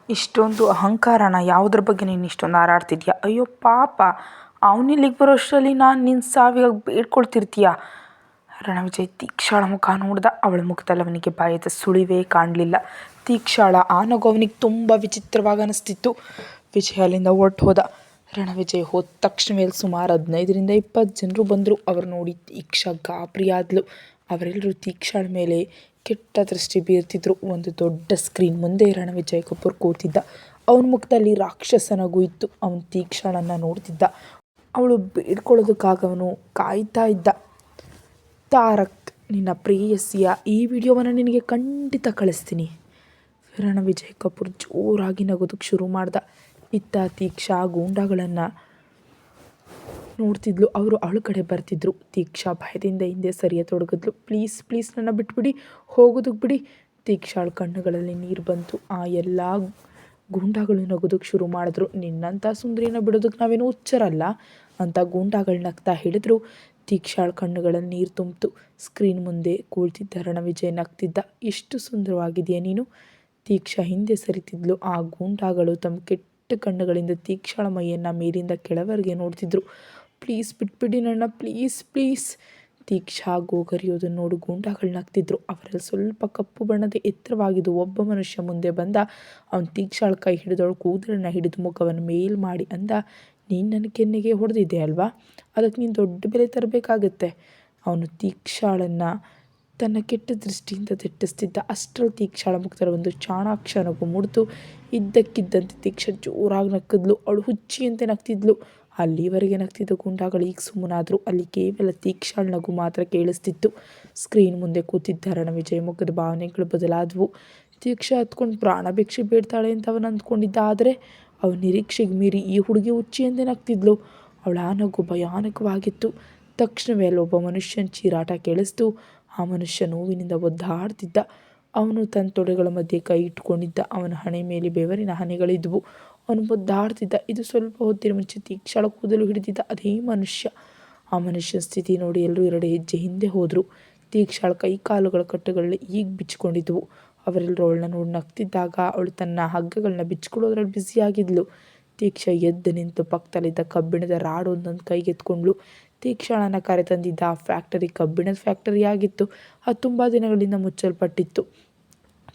ಇಷ್ಟೊಂದು ಅಹಂಕಾರನ ಯಾವುದ್ರ ಬಗ್ಗೆ ನೀನು ಇಷ್ಟೊಂದು ಹಾರಾಡ್ತಿದ್ಯಾ? ಅಯ್ಯೋ ಪಾಪ, ಅವನಿಲ್ಲಿಗೆ ಬರೋಷ್ಟರಲ್ಲಿ ನಾನು ನಿನ್ನ ಸಾವಿಗೆ ಬೇಡ್ಕೊಳ್ತಿರ್ತೀಯ. ರಣವಿಜಯ್ ತೀಕ್ಷಾಳ ಮುಖ ನೋಡ್ದ. ಅವಳ ಮುಖದಲ್ಲಿ ಅವನಿಗೆ ಭಯದ ಸುಳಿವೇ ಕಾಣಲಿಲ್ಲ. ತೀಕ್ಷಾಳ ಆ ನಗು ಅವನಿಗೆ ತುಂಬ ವಿಚಿತ್ರವಾಗಿ ಅನಿಸ್ತಿತ್ತು. ವಿಜಯ್ ಅಲ್ಲಿಂದ ಹೊರಟು ಹೋದ. ರಣವಿಜಯ್ ಹೋದ ತಕ್ಷಣವೇ ಸುಮಾರು 15-20 ಜನರು ಬಂದರು. ಅವ್ರು ನೋಡಿ ತೀಕ್ಷಾ ಗಾಬರಿಯಾದ್ಲು. ಅವರೆಲ್ಲರೂ ತೀಕ್ಷಾಳ ಮೇಲೆ ಕೆಟ್ಟ ದೃಷ್ಟಿ ಬೀರ್ತಿದ್ರು. ಒಂದು ದೊಡ್ಡ ಸ್ಕ್ರೀನ್ ಮುಂದೆ ರಣವಿಜಯ್ ಕಪೂರ್ ಕೂತಿದ್ದ. ಅವನ ಮುಖದಲ್ಲಿ ರಾಕ್ಷಸ ನಗು ಇತ್ತು. ಅವನು ತೀಕ್ಷಾಳನ್ನು ನೋಡ್ತಿದ್ದ. ಅವಳು ಬೇಡ್ಕೊಳ್ಳೋದಕ್ಕಾಗಿ ಅವನು ಕಾಯ್ತಾ ಇದ್ದ. ತಾರಕ್, ನಿನ್ನ ಪ್ರೇಯಸಿಯ ಈ ವಿಡಿಯೋವನ್ನು ನಿನಗೆ ಖಂಡಿತ ಕಳಿಸ್ತೀನಿ. ರಣವಿಜಯ್ ಕಪೂರ್ ಜೋರಾಗಿ ನಗೋದಕ್ಕೆ ಶುರು ಮಾಡ್ದ. ಇತ್ತ ತೀಕ್ಷಾ ಗೂಂಡಾಗಳನ್ನು ನೋಡ್ತಿದ್ಲು. ಅವರು ಅವಳ ಕಡೆ ಬರ್ತಿದ್ರು. ತೀಕ್ಷಾ ಭಯದಿಂದ ಹಿಂದೆ ಸರಿಯತೊಡಗಿದ್ಲು. ಪ್ಲೀಸ್ ಪ್ಲೀಸ್ ನನ್ನ ಬಿಟ್ಬಿಡಿ, ಹೋಗೋದಕ್ಕೆ ಬಿಡಿ. ತೀಕ್ಷಾಳ ಕಣ್ಣುಗಳಲ್ಲಿ ನೀರು ಬಂತು. ಆ ಎಲ್ಲ ಗೂಂಡಾಗಳು ನಗೋದಕ್ಕೆ ಶುರು ಮಾಡಿದ್ರು. ನಿನ್ನಂಥ ಸುಂದರಿನ ಬಿಡೋದಕ್ಕೆ ನಾವೇನು ಹುಚ್ಚರಲ್ಲ ಅಂತ ಗೂಂಡಾಗಳು ನಗ್ತಾ ಹೇಳಿದ್ರು. ತೀಕ್ಷಾಳ ಕಣ್ಣುಗಳಲ್ಲಿ ನೀರು ತುಂಬಿತು. ಸ್ಕ್ರೀನ್ ಮುಂದೆ ಕೂಳ್ತಿದ್ದ ರಣವಿಜಯ್ ನಗ್ತಿದ್ದ. ಎಷ್ಟು ಸುಂದರವಾಗಿದೆಯಾ ನೀನು. ತೀಕ್ಷಾ ಹಿಂದೆ ಸರಿತಿದ್ಲು. ಆ ಗೂಂಡಾಗಳು ತಮ್ಮ ಕೆಟ್ಟ ಕಣ್ಣುಗಳಿಂದ ತೀಕ್ಷಾಳ ಮೈಯನ್ನು ಮೇಲಿಂದ ಕೆಳವರೆಗೆ ನೋಡ್ತಿದ್ರು. ಪ್ಲೀಸ್ ಬಿಟ್ಬಿಡಿ ನನ್ನ, ಪ್ಲೀಸ್ ಪ್ಲೀಸ್. ತೀಕ್ಷಾ ಗೋಗರಿಯೋದನ್ನು ನೋಡು ಗೂಂಡಾಗಳು ನಗ್ತಿದ್ರು. ಅವರಲ್ಲಿ ಸ್ವಲ್ಪ ಕಪ್ಪು ಬಣ್ಣದ ಎತ್ತರವಾಗಿದ್ದು ಒಬ್ಬ ಮನುಷ್ಯ ಮುಂದೆ ಬಂದ. ಅವನು ತೀಕ್ಷಾಳ ಕೈ ಹಿಡಿದವಳು ಕೂದಲನ್ನು ಹಿಡಿದು ಮುಖವನ್ನು ಮೇಲ್ ಮಾಡಿ ಅಂದ, ನೀನು ನನ್ನ ಕೆನ್ನೆಗೆ ಹೊಡೆದಿದ್ದೆ ಅಲ್ವಾ, ಅದಕ್ಕೆ ನೀನು ದೊಡ್ಡ ಬೆಲೆ ತರಬೇಕಾಗತ್ತೆ. ಅವನು ತೀಕ್ಷಾಳನ್ನು ತನ್ನ ಕೆಟ್ಟ ದೃಷ್ಟಿಯಿಂದ ದಿಟ್ಟಿಸ್ತಿದ್ದ. ಅಷ್ಟರಲ್ಲಿ ತೀಕ್ಷಾಳ ಮುಖದಲ್ಲಿ ಒಂದು ಚಾಣಾಕ್ಷ ನಗು ಮೂಡಿತು. ಇದ್ದಕ್ಕಿದ್ದಂತೆ ತೀಕ್ಷಾ ಜೋರಾಗಿ ನಕ್ಕಿದ್ಲು. ಅವಳು ಹುಚ್ಚಿಯಂತೆ ನಗ್ತಿದ್ಲು. ಅಲ್ಲಿವರೆಗೆ ನಗ್ತಿದ್ದ ಗೂಂಡಾಗಳು ಈಗ ಸುಮ್ಮನಾದರು. ಅಲ್ಲಿ ಕೇವಲ ತೀಕ್ಷಾಳ ನಗು ಮಾತ್ರ ಕೇಳಿಸ್ತಿತ್ತು. ಸ್ಕ್ರೀನ್ ಮುಂದೆ ಕೂತಿದ್ದ ರಣವಿಜಯ್ ಮುಖದ ಭಾವನೆಗಳು ಬದಲಾದವು. ತೀಕ್ಷಾ ಹತ್ಕೊಂಡು ಪ್ರಾಣ ಭಿಕ್ಷೆ ಬೇಡ್ತಾಳೆ ಅಂತ ಅವನು ಅಂದ್ಕೊಂಡಿದ್ದ. ಆದರೆ ಅವನ ನಿರೀಕ್ಷೆಗೆ ಮೀರಿ ಈ ಹುಡುಗಿ ಹುಚ್ಚಿಯಂತೆ ನಗ್ತಿದ್ಲು. ಅವಳ ಆ ನಗು ಭಯಾನಕವಾಗಿತ್ತು. ತಕ್ಷಣವೇ ಅಲ್ಲೊಬ್ಬ ಮನುಷ್ಯನ ಚೀರಾಟ ಕೇಳಿಸ್ತು. ಆ ಮನುಷ್ಯ ನೋವಿನಿಂದ ಒದ್ದಾಡ್ತಿದ್ದ. ಅವನು ತನ್ನ ತೊಡೆಗಳ ಮಧ್ಯೆ ಕೈ ಇಟ್ಕೊಂಡಿದ್ದ. ಅವನ ಹಣೆ ಮೇಲೆ ಬೆವರಿನ ಹನಿಗಳಿದ್ವು. ಅವನು ಒದ್ದಾಡ್ತಿದ್ದ. ಇದು ಸ್ವಲ್ಪ ಹೊತ್ತಿನ ಮುಂಚೆ ತೀಕ್ಷಾಳ ಕೂದಲು ಹಿಡಿದಿದ್ದ ಅದೇ ಮನುಷ್ಯ. ಆ ಮನುಷ್ಯನ ಸ್ಥಿತಿ ನೋಡಿ ಎಲ್ಲರೂ 2 ಹೆಜ್ಜೆ ಹಿಂದೆ ಹೋದರು. ತೀಕ್ಷಾಳ ಕೈ ಕಾಲುಗಳ ಕಟ್ಟುಗಳಲ್ಲಿ ಈಗ ಬಿಚ್ಕೊಂಡಿದ್ವು. ಅವರೆಲ್ಲರೂ ಅವಳನ್ನ ನೋಡಿ ನಗ್ತಿದ್ದಾಗ ಅವಳು ತನ್ನ ಹಗ್ಗಗಳನ್ನ ಬಿಚ್ಕೊಳ್ಳೋದ್ರಲ್ಲಿ ಬ್ಯುಸಿಯಾಗಿದ್ಲು. ತೀಕ್ಷಾ ಎದ್ದು ನಿಂತು ಪಕ್ಕದಲ್ಲಿದ್ದ ಕಬ್ಬಿಣದ ರಾಡ್ ಒಂದೊಂದು ಕೈಗೆತ್ಕೊಂಡ್ಳು. ತೀಕ್ಷಾಳನ್ನು ಕರೆತಂದಿದ್ದ ಆ ಫ್ಯಾಕ್ಟರಿ ಕಬ್ಬಿಣದ ಫ್ಯಾಕ್ಟರಿ ಆಗಿತ್ತು. ಅದು ತುಂಬ ದಿನಗಳಿಂದ ಮುಚ್ಚಲ್ಪಟ್ಟಿತ್ತು.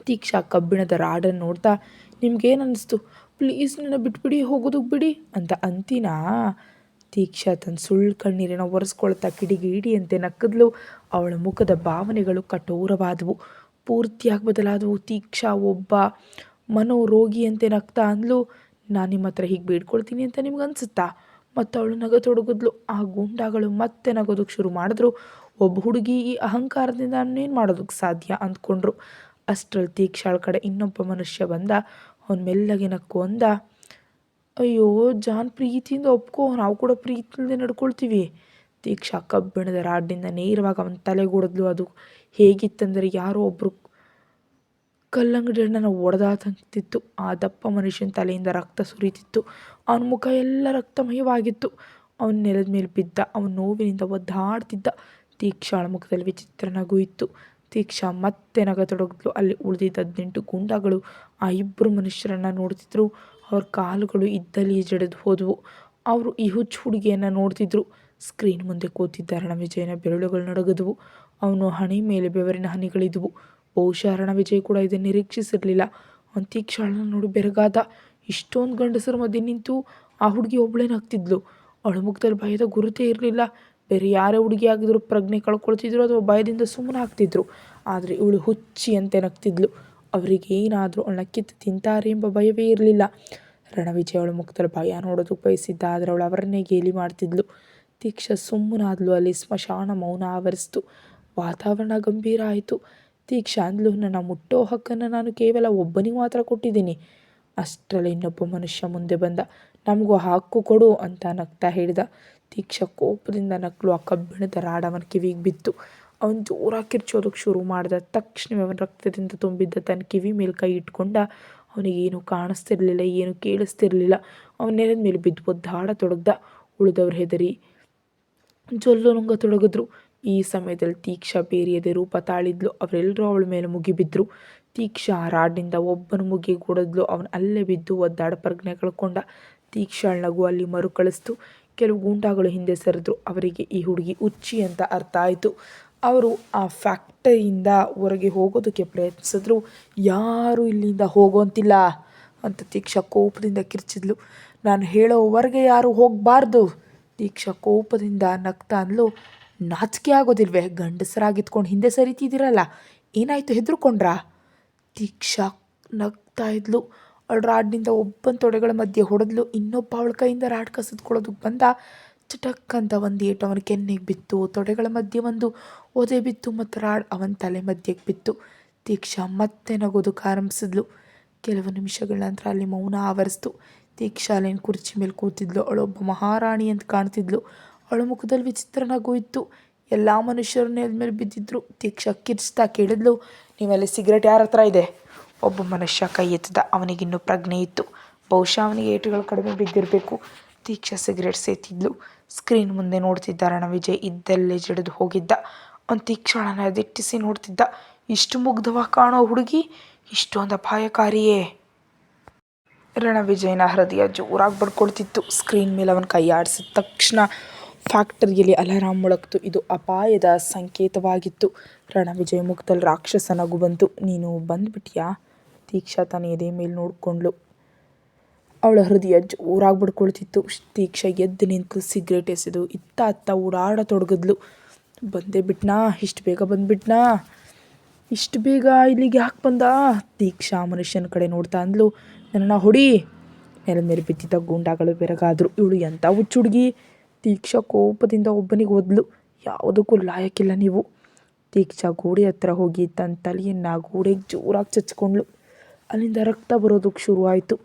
ತೀಕ್ಷಾ ಕಬ್ಬಿಣದ ರಾಡನ್ನು ನೋಡ್ತಾ, ನಿಮ್ಗೇನು ಅನ್ನಿಸ್ತು? ಪ್ಲೀಸ್ ನನ್ನ ಬಿಟ್ಬಿಡಿ, ಹೋಗೋದಕ್ಕೆ ಬಿಡಿ ಅಂತ ಅಂತೀನಾ? ತೀಕ್ಷಾ ತನ್ನ ಸುಳ್ಳು ಕಣ್ಣೀರನ್ನು ಒರೆಸ್ಕೊಳ್ತಾ ಕಿಡಿಗೇಡಿಯಂತೆ ನಕ್ಕದ್ಲು. ಅವಳ ಮುಖದ ಭಾವನೆಗಳು ಕಠೋರವಾದವು, ಪೂರ್ತಿಯಾಗಿ ಬದಲಾದವು. ತೀಕ್ಷಾ ಒಬ್ಬ ಮನೋರೋಗಿಯಂತೆ ನಗ್ತಾ ಅಂದ್ಲು, ನಾನು ನಿಮ್ಮ ಹತ್ರ ಹೀಗೆ ಬೇಡ್ಕೊಳ್ತೀನಿ ಅಂತ ನಿಮ್ಗೆ ಅನಿಸುತ್ತಾ? ಮತ್ತು ಅವಳು ನಗತೊಡಗಿದ್ಲು. ಆ ಗೂಂಡಾಗಳು ಮತ್ತೆ ನಗೋದಕ್ಕೆ ಶುರು ಮಾಡಿದ್ರು. ಒಬ್ಬ ಹುಡುಗಿ ಈ ಅಹಂಕಾರದಿಂದ ನಾನೇನು ಮಾಡೋದಕ್ಕೆ ಸಾಧ್ಯ ಅಂದ್ಕೊಂಡ್ರು. ಅಷ್ಟರಲ್ಲಿ ತೀಕ್ಷಾಳ ಕಡೆ ಇನ್ನೊಬ್ಬ ಮನುಷ್ಯ ಬಂದ. ಅವನು ಮೆಲ್ಲಗೆ ನಕ್ಕು ಅಂದ, ಅಯ್ಯೋ ಜಾನ್, ಪ್ರೀತಿಯಿಂದ ಒಪ್ಕೋ, ನಾವು ಕೂಡ ಪ್ರೀತಿಯಿಂದ ನಡ್ಕೊಳ್ತೀವಿ. ತೀಕ್ಷಾ ಕಬ್ಬಿಣದ ರಾಡ್ನಿಂದ ನೇರವಾಗಿ ಅವನ ತಲೆಗೊಡೆದ್ಲು. ಅದು ಹೇಗಿತ್ತಂದರೆ ಯಾರೋ ಒಬ್ಬರು ಕಲ್ಲಂಗಡಿ ಹಣ್ಣನ್ನು ಒಡೆದಾದಂತಿತ್ತು. ಆ ದಪ್ಪ ಮನುಷ್ಯನ ತಲೆಯಿಂದ ರಕ್ತ ಸುರಿತಿತ್ತು. ಅವನ ಮುಖ ಎಲ್ಲ ರಕ್ತಮಯವಾಗಿತ್ತು. ಅವನ ನೆಲದ ಮೇಲೆ ಬಿದ್ದ. ಅವನ ನೋವಿನಿಂದ ಒದ್ದಾಡ್ತಿದ್ದ. ತೀಕ್ಷಾಳ ಮುಖದಲ್ಲಿ ವಿಚಿತ್ರ ನಗು ಇತ್ತು. ತೀಕ್ಷಾ ಮತ್ತೆ ನಗತೊಡಗಿದ್ಲು. ಅಲ್ಲಿ ಉಳಿದಿದ್ದ 18 ಗೂಂಡಾಗಳು ಆ ಇಬ್ಬರು ಮನುಷ್ಯರನ್ನು ನೋಡ್ತಿದ್ರು. ಅವ್ರ ಕಾಲುಗಳು ಇದ್ದಲ್ಲಿಯೇ ಜಡಿದು ಹೋದವು. ಅವರು ಈ ಹುಚ್ಚು ಹುಡುಗಿಯನ್ನು ನೋಡ್ತಿದ್ರು. ಸ್ಕ್ರೀನ್ ಮುಂದೆ ಕೂತಿದ್ದ ರಣವಿಜಯನ ಬೆರಳುಗಳು ನಡುಗಿದ್ವು. ಅವನು ಹಣೆ ಮೇಲೆ ಬೆವರಿನ ಹನಿಗಳಿದ್ವು. ಬಹುಶಃ ರಣವಿಜಯ್ ಕೂಡ ಇದನ್ನು ನಿರೀಕ್ಷಿಸಿರಲಿಲ್ಲ. ಅವನು ತೀಕ್ಷಾಳನ್ನು ನೋಡಿ ಬೆರಗಾದ. ಇಷ್ಟೊಂದು ಗಂಡಸರ ಮಧ್ಯೆ ನಿಂತು ಆ ಹುಡುಗಿ ಒಬ್ಬಳೇ ನಗ್ತಿದ್ಲು. ಅವಳ ಮುಖದಲ್ಲಿ ಭಯದ ಗುರುತೇ ಇರಲಿಲ್ಲ. ಬೇರೆ ಯಾರೇ ಹುಡುಗಿ ಆಗಿದ್ರು ಪ್ರಜ್ಞೆ ಕಳ್ಕೊಳ್ತಿದ್ರು ಅಥವಾ ಭಯದಿಂದ ಸುಮ್ಮನೆ ಆಗ್ತಿದ್ರು. ಆದರೆ ಇವಳು ಹುಚ್ಚಿಯಂತೆ ನಗ್ತಿದ್ಲು. ಅವರಿಗೆ ಏನಾದರೂ ಅವಳನ್ನ ಕಿತ್ತು ತಿಂತಾರೆ ಎಂಬ ಭಯವೇ ಇರಲಿಲ್ಲ. ರಣವಿಜಯ್ ಅವಳ ಮುಖದಲ್ಲಿ ಭಯ ನೋಡೋದಕ್ಕೆ ಬಯಸಿದ್ದ. ಆದರೆ ಅವಳು ಅವರನ್ನೇ ಗೇಲಿ ಮಾಡ್ತಿದ್ಲು. ತೀಕ್ಷಾ ಸುಮ್ಮನಾದ್ಲು. ಅಲ್ಲಿ ಸ್ಮಶಾನ ಮೌನ ಆವರಿಸಿತು. ವಾತಾವರಣ ಗಂಭೀರ ಆಯಿತು. ತೀಕ್ಷಾ ಅಂದ್ಲು, ನನ್ನ ಮುಟ್ಟೋ ಹಕ್ಕನ್ನು ನಾನು ಕೇವಲ ಒಬ್ಬನಿಗೆ ಮಾತ್ರ ಕೊಟ್ಟಿದ್ದೀನಿ. ಅಷ್ಟರಲ್ಲಿ ಇನ್ನೊಬ್ಬ ಮನುಷ್ಯ ಮುಂದೆ ಬಂದ. ನಮಗೂ ಹಕ್ಕು ಕೊಡು ಅಂತ ನಗ್ತಾ ಹೇಳಿದ. ತೀಕ್ಷಾ ಕೋಪದಿಂದ ನಕ್ಕಲು. ಆ ಕಬ್ಬಿಣದ ರಾಡ್ ಅವನ ಕಿವಿಗೆ ಬಿತ್ತು. ಅವನು ಜೋರಾಗಿ ಕಿರ್ಚೋದಕ್ಕೆ ಶುರು ಮಾಡಿದ. ತಕ್ಷಣವೇ ಅವನ ರಕ್ತದಿಂದ ತುಂಬಿದ್ದ ತನ್ನ ಕಿವಿ ಮೇಲೆ ಕೈ ಇಟ್ಕೊಂಡ. ಅವನಿಗೇನು ಕಾಣಿಸ್ತಿರ್ಲಿಲ್ಲ, ಏನು ಕೇಳಿಸ್ತಿರ್ಲಿಲ್ಲ. ಅವನ ನೆಲದ ಮೇಲೆ ಬಿದ್ದು ಒದ್ದಾಡತೊಡಗ್ದ. ಉಳಿದವ್ರು ಹೆದರಿ ಜೊಲ್ಲು ನುಂಗತೊಡಗಿದ್ರು. ಈ ಸಮಯದಲ್ಲಿ ತೀಕ್ಷಾ ಬೇರೆಯದೇ ರೂಪ ತಾಳಿದ್ಲು. ಅವರೆಲ್ಲರೂ ಅವಳ ಮೇಲೆ ಮುಗಿಬಿದ್ರು. ತೀಕ್ಷಾ ರಾಡ್ನಿಂದ ಒಬ್ಬನ ಮುಗಿಗೆ ಹೊಡೆದ್ಲು. ಅವನು ಅಲ್ಲೇ ಬಿದ್ದು ಒದ್ದಾಡ ಪ್ರಜ್ಞೆ ಕಳ್ಕೊಂಡ. ತೀಕ್ಷಾಳ ನಗು ಅಲ್ಲಿ ಮರುಕಳಿಸ್ತು. ಕೆಲವು ಗೂಂಡಾಗಳು ಹಿಂದೆ ಸರಿದ್ರು. ಅವರಿಗೆ ಈ ಹುಡುಗಿ ಹುಚ್ಚಿ ಅಂತ ಅರ್ಥ ಆಯಿತು. ಅವರು ಆ ಫ್ಯಾಕ್ಟರಿಯಿಂದ ಹೊರಗೆ ಹೋಗೋದಕ್ಕೆ ಪ್ರಯತ್ನಿಸಿದ್ರು. ಯಾರೂ ಇಲ್ಲಿಂದ ಹೋಗೋಂತಿಲ್ಲ ಅಂತ ತೀಕ್ಷಾ ಕೋಪದಿಂದ ಕಿರ್ಚಿದ್ಲು. ನಾನು ಹೇಳೋವರೆಗೆ ಯಾರು ಹೋಗಬಾರ್ದು. ತೀಕ್ಷಾ ಕೋಪದಿಂದ ನಗ್ತಾ ಅಂದ್ಲು. ನಾಚಿಕೆ ಆಗೋದಿಲ್ವೇ? ಗಂಡಸರಾಗಿತ್ಕೊಂಡು ಹಿಂದೆ ಸರಿತಿದ್ದೀರಲ್ಲ, ಏನಾಯಿತು, ಹೆದರ್ಕೊಂಡ್ರಾ? ತೀಕ್ಷಾ ನಗ್ತಾ ಇದ್ಲು. ಅವಳು ರಾಡ್ನಿಂದ ಒಬ್ಬನ ತೊಡೆಗಳ ಮಧ್ಯೆ ಹೊಡೆದ್ಲು. ಇನ್ನೊಬ್ಬ ಅವಳ ಕೈಯಿಂದ ರಾಡ್ ಕಸಿದ್ಕೊಳ್ಳೋದಕ್ಕೆ ಬಂದ. ಚಟಕ್ ಅಂತ ಒಂದು ಏಟು ಅವನ ಕೆನ್ನೆಗೆ ಬಿತ್ತು. ತೊಡೆಗಳ ಮಧ್ಯೆ ಒಂದು ಒದೆ ಬಿತ್ತು ಮತ್ತು ರಾಡ್ ಅವನ ತಲೆ ಮಧ್ಯೆಗೆ ಬಿತ್ತು. ತೀಕ್ಷಾ ಮತ್ತೆ ನಗೋದಕ್ಕೆ ಆರಂಭಿಸಿದ್ಲು. ಕೆಲವು ನಿಮಿಷಗಳ ನಂತರ ಅಲ್ಲಿ ಮೌನ ಆವರಿಸ್ತು. ತೀಕ್ಷಾ ಅಲ್ಲೇನು ಕುರ್ಚಿ ಮೇಲೆ ಕೂತಿದ್ಲು. ಅವಳೊಬ್ಬ ಮಹಾರಾಣಿ ಅಂತ ಕಾಣ್ತಿದ್ಲು. ಅವಳ ಮುಖದಲ್ಲಿ ವಿಚಿತ್ರ ನಗು ಇತ್ತು. ಎಲ್ಲ ಮನುಷ್ಯರು ನೆಲದ ಮೇಲೆ ಬಿದ್ದಿದ್ರು. ತೀಕ್ಷಾ ಕಿರ್ಚ್ತಾ ಕೇಳಿದ್ಲು, ನೀವಲ್ಲಿ ಸಿಗರೇಟ್ ಯಾರ ಹತ್ರ ಇದೆ? ಒಬ್ಬ ಮನುಷ್ಯ ಕೈ ಎತ್ತಿದ. ಅವನಿಗಿನ್ನೂ ಪ್ರಜ್ಞೆ ಇತ್ತು. ಬಹುಶಃ ಅವನಿಗೆ ಏಟುಗಳು ಕಡಿಮೆ ಬಿದ್ದಿರಬೇಕು. ತೀಕ್ಷಾ ಸಿಗರೇಟ್ ಸೇತಿದ್ಲು. ಸ್ಕ್ರೀನ್ ಮುಂದೆ ನೋಡ್ತಿದ್ದ ರಣವಿಜಯ್ ಇದ್ದಲ್ಲೇ ಜಡಿದು ಹೋಗಿದ್ದ. ಅವನು ತೀಕ್ಷಾಳನ್ನ ದಿಟ್ಟಿಸಿ ನೋಡ್ತಿದ್ದ. ಇಷ್ಟು ಮುಗ್ಧವಾಗಿ ಕಾಣೋ ಹುಡುಗಿ ಇಷ್ಟೊಂದು ಅಪಾಯಕಾರಿಯೇ? ರಣವಿಜಯನ ಹೃದಯ ಜೋರಾಗಿ ಬಡ್ಕೊಳ್ತಿತ್ತು. ಸ್ಕ್ರೀನ್ ಮೇಲೆ ಅವನ ಕೈ ಆಡಿಸಿದ ತಕ್ಷಣ ಫ್ಯಾಕ್ಟರಿಯಲ್ಲಿ ಅಲಾರಾಮ್ ಮೊಳಗ್ತು. ಇದು ಅಪಾಯದ ಸಂಕೇತವಾಗಿತ್ತು. ರಣವಿಜಯ್ ಮುಖದಲ್ಲಿ ರಾಕ್ಷಸ ನಗು ಬಂತು. ನೀನು ಬಂದ್ಬಿಟ್ಯಾ? ತೀಕ್ಷಾ ತನ್ನ ಎದೆ ಮೇಲೆ ನೋಡ್ಕೊಂಡ್ಳು. ಅವಳ ಹೃದಯ ಜೋರಾಗಿ ಬಡ್ಕೊಳ್ತಿತ್ತು. ತೀಕ್ಷಾ ಎದ್ದು ನಿಂತು ಸಿಗರೇಟ್ ಎಸೆದು ಇತ್ತ ಅತ್ತ ಓಡಾಡತೊಡಗಿದ್ಲು. ಬಂದೇ ಬಿಟ್ನಾ? ಇಷ್ಟು ಬೇಗ ಬಂದ್ಬಿಟ್ನಾ? ಇಷ್ಟು ಬೇಗ ಇಲ್ಲಿಗೆ ಯಾಕೆ ಬಂದ? ತೀಕ್ಷಾ ಮನುಷ್ಯನ ಕಡೆ ನೋಡ್ತಾ ಅಂದ್ಲು. ನನ್ನನ್ನು ಹೊಡಿ. ನೆಲದ ಮೇಲೆ ಬಿದ್ದಿದ್ದ ಗೂಂಡಾಗಳು ಬೆರಗಾದ್ರು. ಇವಳು ಎಂಥ ಹುಚ್ಚು ಹುಡುಗಿ? ತೀಕ್ಷಾ ಕೋಪದಿಂದ ಒಬ್ಬನಿಗೆ ಓದ್ಲು. ಯಾವುದಕ್ಕೂ ಲಾಯಕ್ಕಿಲ್ಲ ನೀವು. ತೀಕ್ಷಾ ಗೋಡೆ ಹತ್ರ ಹೋಗಿ ತನ್ನ ತಲೆಯನ್ನು ಗೋಡೆಗೆ ಜೋರಾಗಿ ಚಚ್ಕೊಂಡ್ಳು. ಅಲ್ಲಿಂದ ರಕ್ತ ಬರೋದಕ್ಕೆ ಶುರುವಾಯಿತು.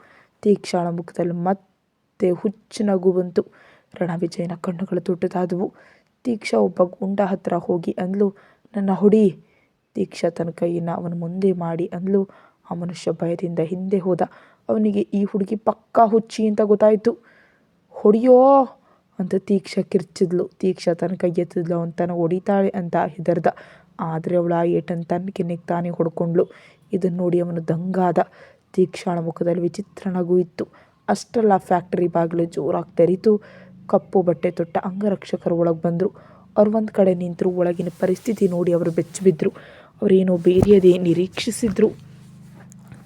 ತೀಕ್ಷಾಳ ಮುಖದಲ್ಲಿ ಮತ್ತೆ ಹುಚ್ಚು ನಗು ಬಂತು. ರಣವಿಜಯನ ಕಣ್ಣುಗಳು ದೊಡ್ಡದಾದವು. ತೀಕ್ಷಾ ಒಬ್ಬ ಗೂಂಡ ಹತ್ರ ಹೋಗಿ ಅಂದ್ಲು, ನನ್ನ ಹೊಡಿ. ತೀಕ್ಷಾ ತನ್ನ ಕೈಯನ್ನು ಅವನ ಮುಂದೆ ಮಾಡಿ ಅಂದ್ಲು. ಆ ಮನುಷ್ಯ ಭಯದಿಂದ ಹಿಂದೆ ಹೋದ. ಅವನಿಗೆ ಈ ಹುಡುಗಿ ಪಕ್ಕಾ ಹುಚ್ಚಿ ಅಂತ ಗೊತ್ತಾಯಿತು. ಹೊಡಿಯೋ ಅಂತ ತೀಕ್ಷಾ ಕಿರ್ಚಿದ್ಲು. ತೀಕ್ಷಾ ತನ್ನ ಕೈ ಎತ್ತಿದ್ಲು. ಅವನು ತನ್ನ ಹೊಡಿತಾಳೆ ಅಂತ ಹೆದರ್ದ. ಆದರೆ ಅವಳು ಆ ಏಟನ್ನು ತನ್ನ ಕೆನ್ನೆಗೆ ತಾನೇ ಹೊಡ್ಕೊಂಡ್ಳು. ಇದನ್ನು ನೋಡಿ ಅವನು ದಂಗಾದ. ತೀಕ್ಷಾಳ ಮುಖದಲ್ಲಿ ವಿಚಿತ್ರ ನಗು ಇತ್ತು. ಅಷ್ಟೆಲ್ಲ ಫ್ಯಾಕ್ಟರಿ ಬಾಗಿಲು ಜೋರಾಗಿ ತೆರೀತು. ಕಪ್ಪು ಬಟ್ಟೆ ತೊಟ್ಟ ಅಂಗರಕ್ಷಕರು ಒಳಗೆ ಬಂದರು. ಅವ್ರು ಒಂದು ಕಡೆ ನಿಂತರು. ಒಳಗಿನ ಪರಿಸ್ಥಿತಿ ನೋಡಿ ಅವರು ಬೆಚ್ಚಿಬಿದ್ರು. ಅವರೇನೋ ಬೇರೆಯದೇ ನಿರೀಕ್ಷಿಸಿದ್ರು.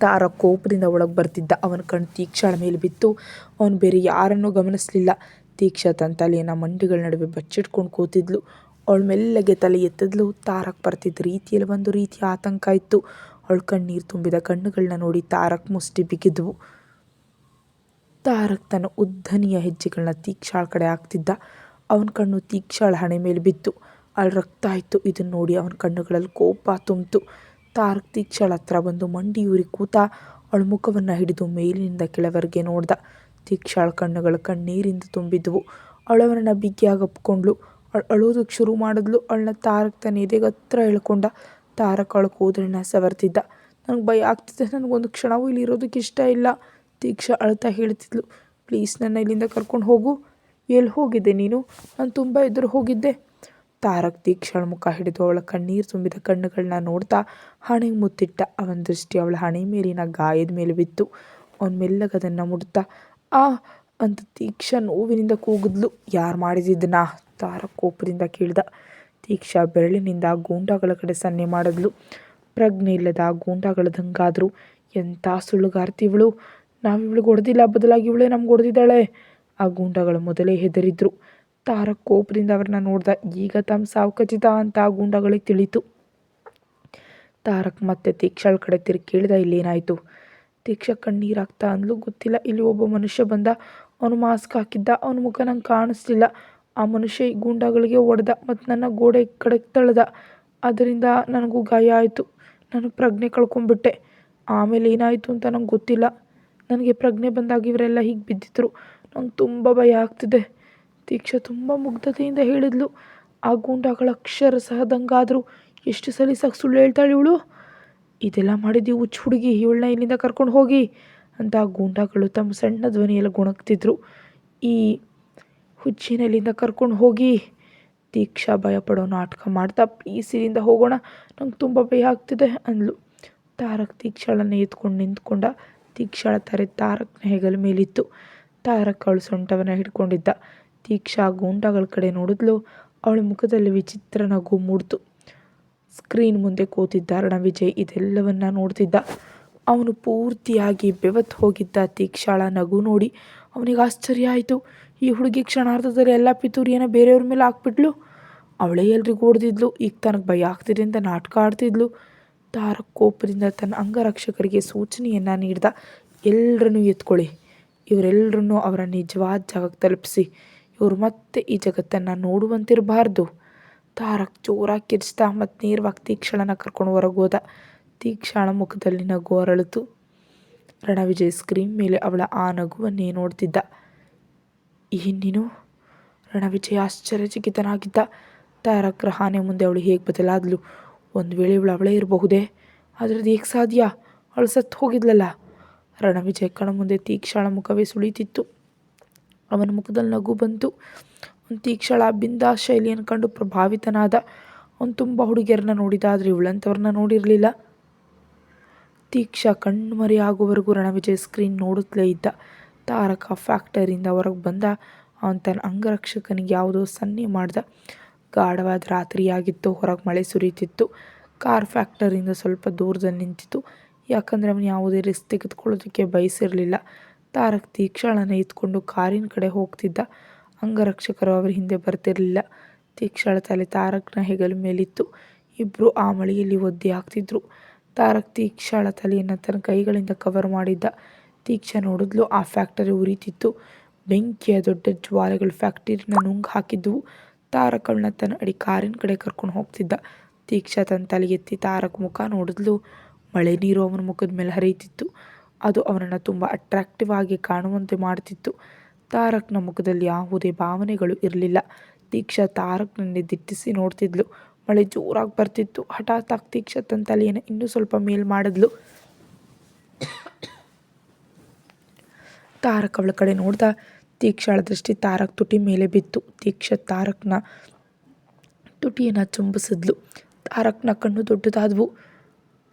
ತಾರಕ್ ಕೋಪದಿಂದ ಒಳಗೆ ಬರ್ತಿದ್ದ. ಅವನ ಕಣ್ಣು ತೀಕ್ಷಾಳ ಮೇಲೆ ಬಿತ್ತು. ಅವನು ಬೇರೆ ಯಾರನ್ನೂ ಗಮನಿಸಲಿಲ್ಲ. ತೀಕ್ಷಾ ತನ್ನ ತಲೆಯನ್ನು ಮಂಡಿಗಳ ನಡುವೆ ಬಚ್ಚಿಟ್ಕೊಂಡು ಕೂತಿದ್ಲು. ಅವಳು ಮೆಲ್ಲಗೆ ತಲೆ ಎತ್ತಿದ್ಲು. ತಾರಕ್ ಬರ್ತಿದ್ದ ರೀತಿಯಲ್ಲಿ ಒಂದು ರೀತಿಯ ಆತಂಕ ಇತ್ತು. ಅವಳು ಕಣ್ಣೀರು ತುಂಬಿದ ಕಣ್ಣುಗಳನ್ನ ನೋಡಿ ತಾರಕ್ ಮುಷ್ಟಿ ಬಿಗಿದ್ವು. ತಾರಕ್ ತನ್ನ ಉದ್ದನೆಯ ಹೆಜ್ಜೆಗಳನ್ನ ತೀಕ್ಷಾಳ ಕಡೆ ಹಾಕ್ತಿದ್ದ. ಅವನ ಕಣ್ಣು ತೀಕ್ಷಾಳ ಹಣೆ ಮೇಲೆ ಬಿತ್ತು. ಅಲ್ಲಿ ರಕ್ತ ಆಯಿತು. ಇದನ್ನು ನೋಡಿ ಅವನ ಕಣ್ಣುಗಳಲ್ಲಿ ಕೋಪ ತುಂಬಿತು. ತಾರಕ್ ತೀಕ್ಷಾಳ ಹತ್ರ ಬಂದು ಮಂಡಿಯೂರಿ ಕೂತ. ಅವಳ ಮುಖವನ್ನು ಹಿಡಿದು ಮೇಲಿನಿಂದ ಕೆಳವರೆಗೆ ನೋಡ್ದ. ತೀಕ್ಷಾಳ ಕಣ್ಣುಗಳು ಕಣ್ಣೀರಿಂದ ತುಂಬಿದ್ವು. ಅವಳವನನ್ನು ಬಿಗಿಯಾಗಿ ಅಪ್ಕೊಂಡ್ಳು. ಅವಳು ಅಳೋದಕ್ಕೆ ಶುರು ಮಾಡಿದ್ಲು. ಅವಳನ್ನ ತಾರಕ್ ತನ್ನ ಎದೆಗೆ ಹತ್ರ ಎಳ್ಕೊಂಡ. ತಾರಕ್ ಅವಳ ಕೂದಲನ್ನ ಸವರ್ತಿದ್ದ. ನನಗೆ ಭಯ ಆಗ್ತಿದೆ. ನನಗೊಂದು ಕ್ಷಣವೂ ಇಲ್ಲಿ ಇರೋದಕ್ಕೆ ಇಷ್ಟ ಇಲ್ಲ. ತೀಕ್ಷಾ ಅಳ್ತಾ ಹೇಳ್ತಿದ್ಲು. ಪ್ಲೀಸ್ ನನ್ನ ಇಲ್ಲಿಂದ ಕರ್ಕೊಂಡು ಹೋಗು. ಎಲ್ಲಿ ಹೋಗಿದ್ದೆ ನೀನು? ನಾನು ತುಂಬ ಎದುರು ಹೋಗಿದ್ದೆ. ತಾರಕ್ ತೀಕ್ಷಾಳ ಮುಖ ಹಿಡಿದು ಅವಳ ಕಣ್ಣೀರು ತುಂಬಿದ ಕಣ್ಣುಗಳನ್ನ ನೋಡ್ತಾ ಹಣೆಗೆ ಮುತ್ತಿಟ್ಟ. ಅವನ ದೃಷ್ಟಿ ಅವಳ ಹಣೆ ಮೇಲಿನ ಗಾಯದ ಮೇಲೆ ಬಿತ್ತು. ಅವನು ಮೆಲ್ಲಗದನ್ನು ಮುಡ್ತಾ ಆ ಅಂತ ತೀಕ್ಷಾ ನೋವಿನಿಂದ ಕೂಗಿದ್ಲು. ಯಾರು ಮಾಡಿದಿದ್ದನ್ನ? ತಾರಕ್ ಕೋಪದಿಂದ ಕೇಳ್ದ. ತೀಕ್ಷಾ ಬೆರಳಿನಿಂದ ಗೂಂಡಾಗಳ ಕಡೆ ಸನ್ನೆ ಮಾಡಿದ್ಲು. ಪ್ರಜ್ಞೆ ಇಲ್ಲದ ಗೂಂಡಾಗಳ ದಂಗಾದ್ರು. ಎಂಥ ಸುಳ್ಳುಗಾರ್ತಿ ಇವಳು. ನಾವಿವಳಿಗೆ ಹೊಡೆದಿಲ್ಲ, ಬದಲಾಗಿ ಇವಳೇ ನಮ್ಗೆ ಹೊಡೆದಿದ್ದಾಳೆ. ಆ ಗೂಂಡಾಗಳು ಮೊದಲೇ ಹೆದರಿದ್ರು. ತಾರಕ್ ಕೋಪದಿಂದ ಅವ್ರನ್ನ ನೋಡ್ದ. ಈಗ ತಮ್ಮ ಸಾವು ಖಚಿತ ಅಂತ ಆ ಗೂಂಡಾಗಳಿಗೆ ತಿಳಿತು. ತಾರಕ್ ಮತ್ತೆ ತೀಕ್ಷಾಳ ಕಡೆ ತಿರುಗಿ ಕೇಳಿದ, ಇಲ್ಲೇನಾಯಿತು? ತೀಕ್ಷಾ ಕಣ್ಣೀರಾಗ್ತಾ ಅಂದ್ಲು, ಗೊತ್ತಿಲ್ಲ. ಇಲ್ಲಿ ಒಬ್ಬ ಮನುಷ್ಯ ಬಂದ. ಅವನು ಮಾಸ್ಕ್ ಹಾಕಿದ್ದ. ಅವನ ಮುಖ ನಂಗೆ ಕಾಣಿಸ್ಲಿಲ್ಲ. ಆ ಮನುಷ್ಯ ಈ ಗೂಂಡಾಗಳಿಗೆ ಹೊಡೆದ ಮತ್ತು ನನ್ನ ಗೋಡೆ ಕಡೆಗೆ ತಳ್ದ. ಅದರಿಂದ ನನಗೂ ಗಾಯ ಆಯಿತು. ನಾನು ಪ್ರಜ್ಞೆ ಕಳ್ಕೊಂಡ್ಬಿಟ್ಟೆ. ಆಮೇಲೆ ಏನಾಯಿತು ಅಂತ ನಂಗೆ ಗೊತ್ತಿಲ್ಲ. ನನಗೆ ಪ್ರಜ್ಞೆ ಬಂದಾಗ ಇವರೆಲ್ಲ ಹೀಗೆ ಬಿದ್ದಿದ್ರು. ನಂಗೆ ತುಂಬ ಭಯ ಆಗ್ತಿದೆ. ತೀಕ್ಷಾ ತುಂಬ ಮುಗ್ಧತೆಯಿಂದ ಹೇಳಿದ್ಲು. ಆ ಗೂಂಡಾಗಳ ಅಕ್ಷರ ಸಹ ದಂಗಾದ್ರು. ಎಷ್ಟು ಸಲೀಸಾಗಿ ಸುಳ್ಳು ಹೇಳ್ತಾಳೆ ಇವಳು. ಇದೆಲ್ಲ ಮಾಡಿದ್ದೀವಿ ಹುಚ್ಚು ಹುಡುಗಿ, ಇವಳನ್ನ ಇಲ್ಲಿಂದ ಕರ್ಕೊಂಡು ಹೋಗಿ ಅಂತ ಆ ಗೂಂಡಾಗಳು ತಮ್ಮ ಸಣ್ಣ ಧ್ವನಿಯಲ್ಲಿ ಗುಣಗ್ತಿದ್ರು. ಈ ಹುಚ್ಚಿನ ಇಲ್ಲಿಂದ ಕರ್ಕೊಂಡು ಹೋಗಿ. ತೀಕ್ಷಾ ಭಯಪಡೋ ನಾಟಕ ಮಾಡ್ತಾ, ಪ್ಲೀಸ್ ಇಲ್ಲಿಂದ ಹೋಗೋಣ, ನಂಗೆ ತುಂಬ ಭಯ ಆಗ್ತಿದೆ ಅಂದ್ಲು. ತಾರಕ್ ತೀಕ್ಷಳನ್ನು ಎತ್ಕೊಂಡು ನಿಂತ್ಕೊಂಡ. ತೀಕ್ಷಳ ತಲೆ ತಾರಕ್ನ ಹೆಗಲ ಮೇಲಿತ್ತು. ತಾರಕ್ ಅವಳು ಸೊಂಟವನ್ನು ಹಿಡ್ಕೊಂಡಿದ್ದ. ತೀಕ್ಷಾ ಗೂಂಡಾಗಳ ಕಡೆ ನೋಡಿದ್ಲು. ಅವಳ ಮುಖದಲ್ಲಿ ವಿಚಿತ್ರ ನಗು ಮೂಡ್ತು. ಸ್ಕ್ರೀನ್ ಮುಂದೆ ಕೂತಿದ್ದ ರಣವಿಜಯ್ ಇದೆಲ್ಲವನ್ನ ನೋಡ್ತಿದ್ದ. ಅವನು ಪೂರ್ತಿಯಾಗಿ ಬೆವತ್ತು ಹೋಗಿದ್ದ. ತೀಕ್ಷಳ ನಗು ನೋಡಿ ಅವನಿಗೆ ಆಶ್ಚರ್ಯ ಆಯಿತು. ಈ ಹುಡುಗಿ ಕ್ಷಣಾರ್ಧದಲ್ಲಿ ಎಲ್ಲ ಪಿತೂರಿಯನ್ನು ಬೇರೆಯವ್ರ ಮೇಲೆ ಹಾಕ್ಬಿಟ್ಲು. ಅವಳೇ ಎಲ್ರಿಗೂ ಹೊಡೆದಿದ್ಲು. ಈಗ ತನಗೆ ಭಯ ಆಗ್ತಿದೆ ಅಂತ ನಾಟಕ ಆಡ್ತಿದ್ಲು. ತಾರಕ್ ಕೋಪದಿಂದ ತನ್ನ ಅಂಗರಕ್ಷಕರಿಗೆ ಸೂಚನೆಯನ್ನು ನೀಡ್ದ. ಎಲ್ಲರನ್ನೂ ಎತ್ಕೊಳ್ಳಿ, ಇವರೆಲ್ಲರನ್ನೂ ಅವರ ನಿಜವಾದ ಜಾಗಕ್ಕೆ ತಲುಪಿಸಿ. ಇವರು ಮತ್ತೆ ಈ ಜಗತ್ತನ್ನು ನೋಡುವಂತಿರಬಾರ್ದು. ತಾರಕ್ ಜೋರಾಗಿ ಕಿರ್ಚ್ತಾ ಮತ್ತು ನೇರವಾಗಿ ತೀಕ್ಷಳನ ಕರ್ಕೊಂಡು ಹೊರಗೆ ಹೋದ. ತೀಕ್ಷಳ ಮುಖದಲ್ಲಿ ನಗು ಅರಳಿತು. ರಣವಿಜಯ್ ಸ್ಕ್ರೀನ್ ಮೇಲೆ ಅವಳ ಆ ನಗುವನ್ನೇ ನೋಡ್ತಿದ್ದ. ನೀನು? ರಣವಿಜಯ್ ಆಶ್ಚರ್ಯಚಕಿತನಾಗಿದ್ದ. ತಾರಕ್ ರಹಾನೆ ಮುಂದೆ ಅವಳು ಹೇಗೆ ಬದಲಾದ್ಲು? ಒಂದು ವೇಳೆ ಇವಳು ಅವಳೇ ಇರಬಹುದೇ? ಅದರದ್ದು ಹೇಗೆ ಸಾಧ್ಯ? ಅವಳು ಸತ್ತು ಹೋಗಿದ್ಲಲ್ಲ. ರಣವಿಜಯ್ ಕಣ ಮುಂದೆ ತೀಕ್ಷಳ ಮುಖವೇ ಸುಳಿತಿತ್ತು. ಅವನ ಮುಖದಲ್ಲಿ ನಗು ಬಂತು. ಅವನು ತೀಕ್ಷಳ ಬಿಂದಾಸ್ ಶೈಲಿಯನ್ನು ಕಂಡು ಪ್ರಭಾವಿತನಾದ. ಅವನು ತುಂಬ ಹುಡುಗಿಯರನ್ನ ನೋಡಿದ, ಆದರೆ ಇವಳಂಥವ್ರನ್ನ ನೋಡಿರಲಿಲ್ಲ. ತೀಕ್ಷಾ ಕಣ್ಮರೆ ಆಗುವವರೆಗೂ ರಣವಿಜಯ್ ಸ್ಕ್ರೀನ್ ನೋಡುತ್ತಲೇ ಇದ್ದ. ತಾರಕ ಫ್ಯಾಕ್ಟರಿಯಿಂದ ಹೊರಗೆ ಬಂದ. ಅವನು ತನ್ನ ಅಂಗರಕ್ಷಕನಿಗೆ ಯಾವುದೋ ಸನ್ನೆ ಮಾಡ್ದ. ಗಾಢವಾದ ರಾತ್ರಿಯಾಗಿತ್ತು. ಹೊರಗೆ ಮಳೆ ಸುರಿಯುತ್ತಿತ್ತು. ಕಾರ್ ಫ್ಯಾಕ್ಟರಿಯಿಂದ ಸ್ವಲ್ಪ ದೂರದಲ್ಲಿ ನಿಂತಿತ್ತು. ಯಾಕಂದರೆ ಅವನು ಯಾವುದೇ ರಿಸ್ಕ್ ತೆಗೆದುಕೊಳ್ಳೋದಕ್ಕೆ ಬಯಸಿರಲಿಲ್ಲ. ತಾರಕ್ ತೀಕ್ಷಳನ ಎತ್ಕೊಂಡು ಕಾರಿನ ಕಡೆ ಹೋಗ್ತಿದ್ದ. ಅಂಗರಕ್ಷಕರು ಅವರ ಹಿಂದೆ ಬರ್ತಿರಲಿಲ್ಲ. ತೀಕ್ಷಳ ತಲೆ ತಾರಕ್ನ ಹೆಗಲ ಮೇಲಿತ್ತು. ಇಬ್ಬರು ಆ ಮಳೆಯಲ್ಲಿ ಒದ್ದೆ ಆಗ್ತಿದ್ರು. ತಾರಕ್ ತೀಕ್ಷಳ ತಲೆಯನ್ನು ತನ್ನ ಕೈಗಳಿಂದ ಕವರ್ ಮಾಡಿದ್ದ. ತೀಕ್ಷ ನೋಡಿದ್ಲು. ಆ ಫ್ಯಾಕ್ಟರಿ ಉರಿತಿತ್ತು. ಬೆಂಕಿಯ ದೊಡ್ಡ ಜ್ವಾಲೆಗಳು ಫ್ಯಾಕ್ಟರಿನ ನುಂಗ್ ಹಾಕಿದ್ವು. ತಾರಕ್ ಅವಳನ್ನ ತನ್ನ ಅಡಿ ಕಾರಿನ ಕಡೆ ಕರ್ಕೊಂಡು ಹೋಗ್ತಿದ್ದ. ತೀಕ್ಷ ತನ್ನ ತಲೆಗೆತ್ತಿ ತಾರಕ್ ಮುಖ ನೋಡಿದ್ಲು. ಮಳೆ ನೀರು ಅವನ ಮುಖದ ಮೇಲೆ ಹರಿಯುತ್ತಿತ್ತು. ಅದು ಅವನನ್ನು ತುಂಬ ಅಟ್ರಾಕ್ಟಿವ್ ಆಗಿ ಕಾಣುವಂತೆ ಮಾಡ್ತಿತ್ತು. ತಾರಕ್ನ ಮುಖದಲ್ಲಿ ಯಾವುದೇ ಭಾವನೆಗಳು ಇರಲಿಲ್ಲ. ತೀಕ್ಷಾ ತಾರಕ್ನನ್ನೇ ದಿಟ್ಟಿಸಿ ನೋಡ್ತಿದ್ಲು. ಮಳೆ ಜೋರಾಗಿ ಬರ್ತಿತ್ತು. ಹಠಾತ್ ಆಗಿ ತೀಕ್ಷಾ ತನ್ನ ತಲೆಯನ್ನು ಇನ್ನೂ ಸ್ವಲ್ಪ ಮೇಲ್ ಮಾಡಿದ್ಲು. ತಾರಕ್ ಅವಳ ಕಡೆ ನೋಡ್ದ. ತೀಕ್ಷಳ ದೃಷ್ಟಿ ತಾರಕ್ ತುಟಿ ಮೇಲೆ ಬಿತ್ತು. ತೀಕ್ಷಾ ತಾರಕ್ನ ತುಟಿಯನ್ನು ಚುಂಬಿಸಿದ್ಲು. ತಾರಕ್ನ ಕಣ್ಣು ದೊಡ್ಡದಾದವು.